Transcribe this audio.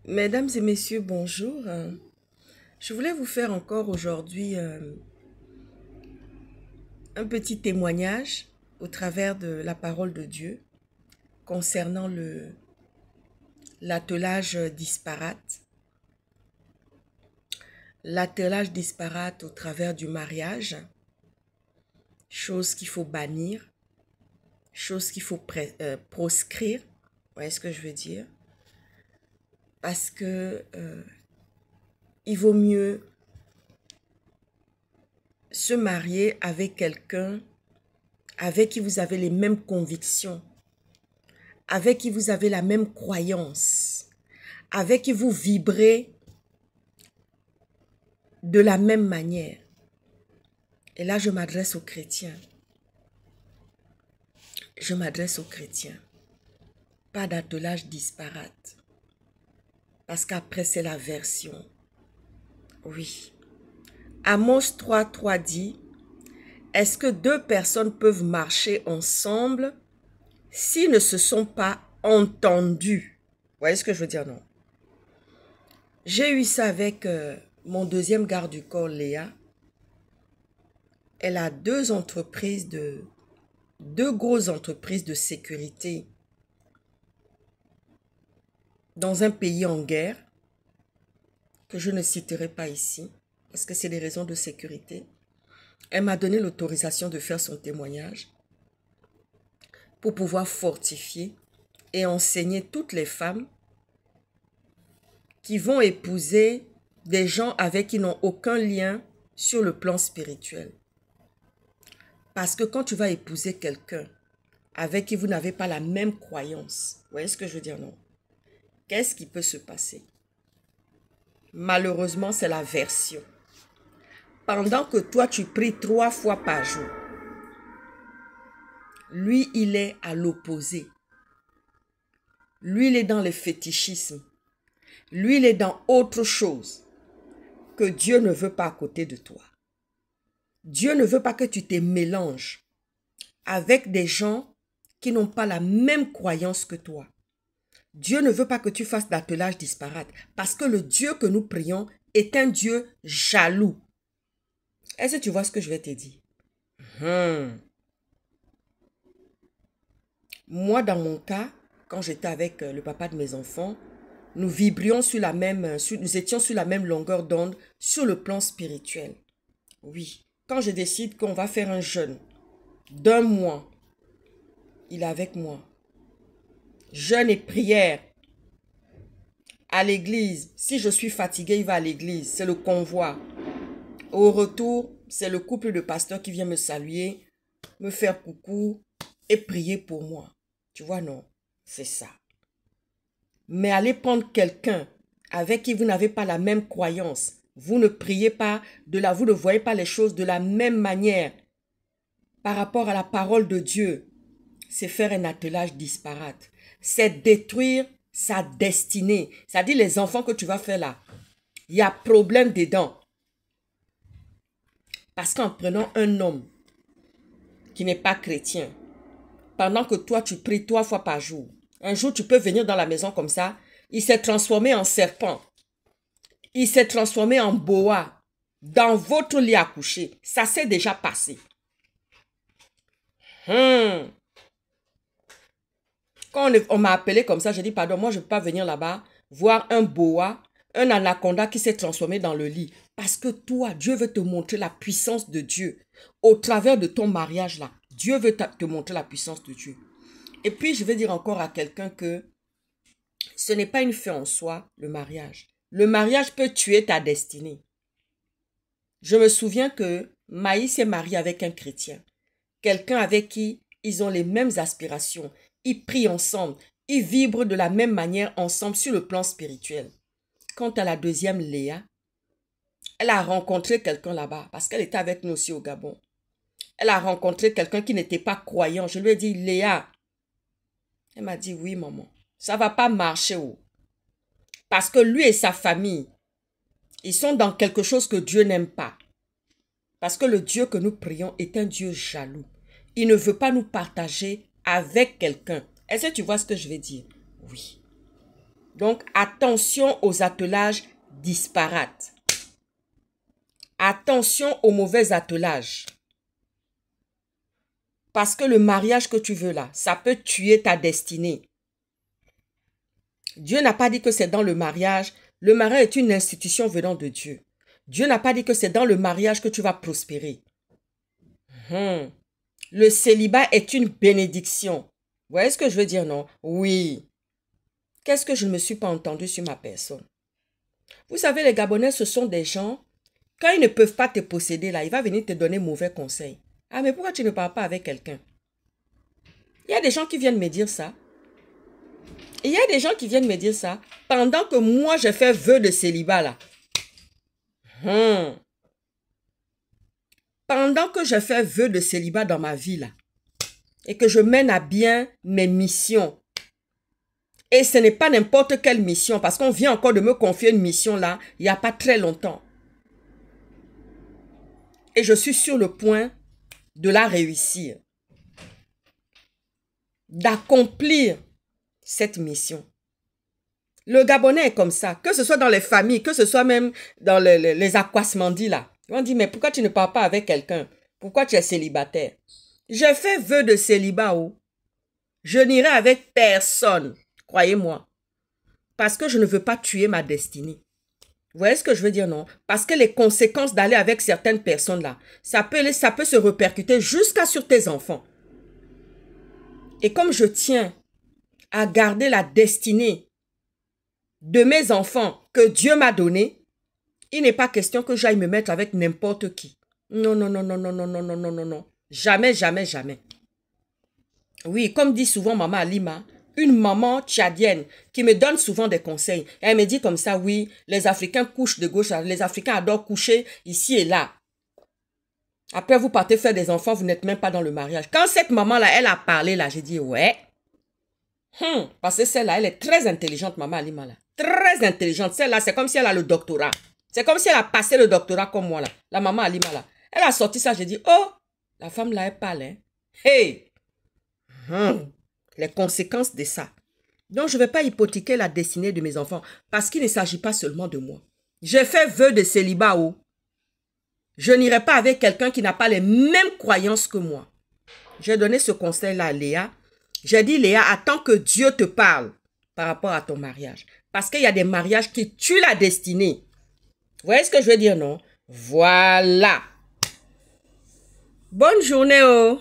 Mesdames et messieurs, bonjour. Je voulais vous faire encore aujourd'hui un petit témoignage au travers de la parole de Dieu concernant l'attelage disparate. L'attelage disparate au travers du mariage, chose qu'il faut bannir, chose qu'il faut proscrire. Vous voyez ce que je veux dire? Parce que il vaut mieux se marier avec quelqu'un avec qui vous avez les mêmes convictions, avec qui vous avez la même croyance, avec qui vous vibrez de la même manière. Et là, je m'adresse aux chrétiens. Je m'adresse aux chrétiens. Pas d'attelage disparate. Parce qu'après, c'est la version. Oui. Amos 3:3 dit, est-ce que deux personnes peuvent marcher ensemble s'ils ne se sont pas entendus? Vous voyez ce que je veux dire, non? J'ai eu ça avec mon deuxième garde du corps, Léa. Elle a deux grosses entreprises de sécurité dans un pays en guerre que je ne citerai pas ici parce que c'est des raisons de sécurité. Elle m'a donné l'autorisation de faire son témoignage pour pouvoir fortifier et enseigner toutes les femmes qui vont épouser des gens avec qui n'ont aucun lien sur le plan spirituel. Parce que quand tu vas épouser quelqu'un avec qui vous n'avez pas la même croyance, vous voyez ce que je veux dire, non? Qu'est-ce qui peut se passer? Malheureusement, c'est la version. Pendant que toi, tu pries 3 fois par jour, lui, il est à l'opposé. Lui, il est dans le fétichisme. Lui, il est dans autre chose que Dieu ne veut pas à côté de toi. Dieu ne veut pas que tu te mélanges avec des gens qui n'ont pas la même croyance que toi. Dieu ne veut pas que tu fasses d'attelage disparate parce que le Dieu que nous prions est un Dieu jaloux. Est-ce que tu vois ce que je vais te dire? Moi, dans mon cas, quand j'étais avec le papa de mes enfants, nous vibrions sur la même, nous étions sur la même longueur d'onde sur le plan spirituel. Oui, quand je décide qu'on va faire un jeûne d'1 mois, il est avec moi. Jeûne et prière. À l'église, si je suis fatiguée, il va à l'église. C'est le convoi. Au retour, c'est le couple de pasteurs qui vient me saluer, me faire coucou et prier pour moi. Tu vois, non? C'est ça. Mais allez prendre quelqu'un avec qui vous n'avez pas la même croyance. Vous ne priez pas vous ne voyez pas les choses de la même manière par rapport à la parole de Dieu. C'est faire un attelage disparate. C'est détruire sa destinée. C'est-à-dire les enfants que tu vas faire là. Il y a problème dedans. Parce qu'en prenant un homme qui n'est pas chrétien, pendant que toi tu pries 3 fois par jour, un jour tu peux venir dans la maison comme ça, il s'est transformé en serpent. Il s'est transformé en boa dans votre lit à coucher. Ça s'est déjà passé. Quand on m'a appelé comme ça, j'ai dit, pardon, moi je ne peux pas venir là-bas voir un boa, un anaconda qui s'est transformé dans le lit. Parce que toi, Dieu veut te montrer la puissance de Dieu. Au travers de ton mariage là, Dieu veut te montrer la puissance de Dieu. Et puis, je vais dire encore à quelqu'un que ce n'est pas une fin en soi, le mariage. Le mariage peut tuer ta destinée. Je me souviens que Maïs s'est marié avec un chrétien. Quelqu'un avec qui ils ont les mêmes aspirations. Ils prient ensemble. Ils vibrent de la même manière ensemble sur le plan spirituel. Quant à la deuxième, Léa, elle a rencontré quelqu'un là-bas parce qu'elle était avec nous aussi au Gabon. Elle a rencontré quelqu'un qui n'était pas croyant. Je lui ai dit, Léa. Elle m'a dit, oui, maman. Ça ne va pas marcher. Oh. Parce que lui et sa famille, ils sont dans quelque chose que Dieu n'aime pas. Parce que le Dieu que nous prions est un Dieu jaloux. Il ne veut pas nous partager avec quelqu'un. Est-ce que tu vois ce que je vais dire? Oui. Donc, attention aux attelages disparates. Attention aux mauvais attelages. Parce que le mariage que tu veux là, ça peut tuer ta destinée. Dieu n'a pas dit que c'est dans le mariage. Le mariage est une institution venant de Dieu. Dieu n'a pas dit que c'est dans le mariage que tu vas prospérer. Le célibat est une bénédiction. Vous voyez ce que je veux dire, non? Oui. Qu'est-ce que je ne me suis pas entendu sur ma personne? Vous savez, les Gabonais, ce sont des gens, quand ils ne peuvent pas te posséder, là, il va venir te donner mauvais conseils. Ah, mais pourquoi tu ne parles pas avec quelqu'un? Il y a des gens qui viennent me dire ça. Il y a des gens qui viennent me dire ça pendant que moi, je fais vœu de célibat, là. Pendant que je fais vœu de célibat dans ma vie, là, et que je mène à bien mes missions. Et ce n'est pas n'importe quelle mission, parce qu'on vient encore de me confier une mission, là, il n'y a pas très longtemps. Et je suis sur le point de la réussir. D'accomplir cette mission. Le Gabonais est comme ça. Que ce soit dans les familles, que ce soit même dans les aquasmandis là. Ils vont dire, mais pourquoi tu ne parles pas avec quelqu'un? Pourquoi tu es célibataire? J'ai fait vœu de célibat. Je n'irai avec personne. Croyez-moi. Parce que je ne veux pas tuer ma destinée. Vous voyez ce que je veux dire, non? Parce que les conséquences d'aller avec certaines personnes là, ça peut se répercuter jusqu'à sur tes enfants. Et comme je tiens à garder la destinée de mes enfants que Dieu m'a donnée, il n'est pas question que j'aille me mettre avec n'importe qui. Non, non, non, non, non, non, non, non, non, non, non. Jamais, jamais, jamais. Oui, comme dit souvent maman Alima, une maman tchadienne qui me donne souvent des conseils. Elle me dit comme ça, oui, les Africains couchent de gauche, les Africains adorent coucher ici et là. Après, vous partez faire des enfants, vous n'êtes même pas dans le mariage. Quand cette maman-là, elle a parlé, là, j'ai dit, ouais. Parce que celle-là, elle est très intelligente, maman Alima, là. Très intelligente. Celle-là, c'est comme si elle a le doctorat. C'est comme si elle a passé le doctorat comme moi, là. La maman Alima, là. Elle a sorti ça, j'ai dit, oh, la femme, là, elle parle, hein. Hey! Les conséquences de ça. Donc, je ne vais pas hypothéquer la destinée de mes enfants parce qu'il ne s'agit pas seulement de moi. J'ai fait vœu de célibat. Je n'irai pas avec quelqu'un qui n'a pas les mêmes croyances que moi. J'ai donné ce conseil-là à Léa. J'ai dit, Léa, attends que Dieu te parle par rapport à ton mariage. Parce qu'il y a des mariages qui tuent la destinée. Vous voyez ce que je veux dire, non? Voilà. Bonne journée,